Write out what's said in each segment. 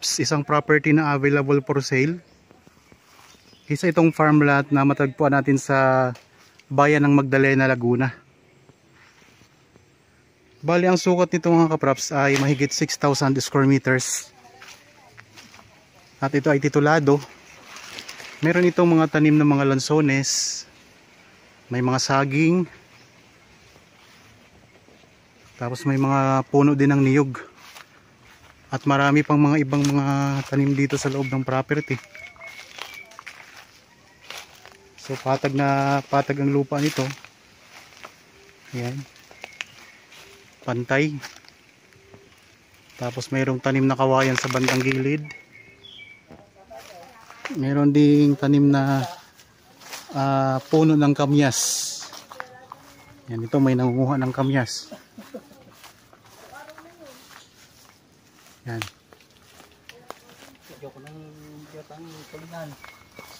Isang property na available for sale. Isa itong farm lot na matagpuan natin sa bayan ng Magdalena, Laguna. Bali ang sukat nito mga kapraps ay mahigit 6,000 square meters. At ito ay titulado. Meron itong mga tanim ng mga lansones. May mga saging. Tapos may mga puno din ng niyog. At marami pang mga ibang mga tanim dito sa loob ng property. So patag ang lupa nito. Ayan. Pantay. Tapos mayroong tanim na kawayan sa bandang gilid. Mayroon ding tanim na puno ng kamyas. Yan, ito may nangunguha ng kamyas. Yan.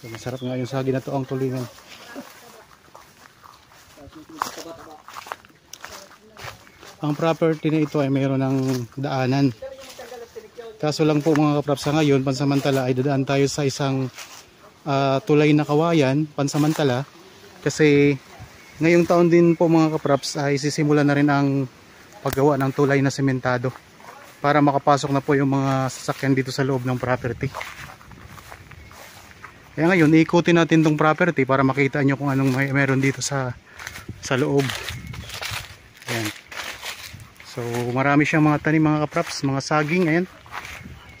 So masarap nga yung sagi na to ang tulingan. Ang property na ito ay mayroon ng daanan. Kaso lang po mga kapraps, sa ngayon pansamantala ay dadaan tayo sa isang tulay na kawayan pansamantala. Kasi ngayong taon din po mga kapraps ay sisimula na rin ang paggawa ng tulay na sementado. Para makapasok na po yung mga sasakyan dito sa loob ng property. Kaya ngayon, iikutin natin tong property para makita nyo kung anong meron dito sa loob. Ayan. So, marami siyang mga tanim mga kapraps, mga saging. Ayan.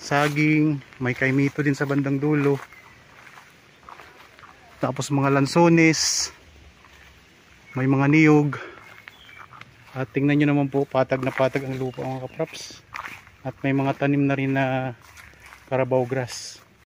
Saging, may kaimito din sa bandang dulo. Tapos mga lansones. May mga niyog. At tingnan nyo naman po, patag na patag ang lupa mga kapraps. At may mga tanim na rin na carabao grass.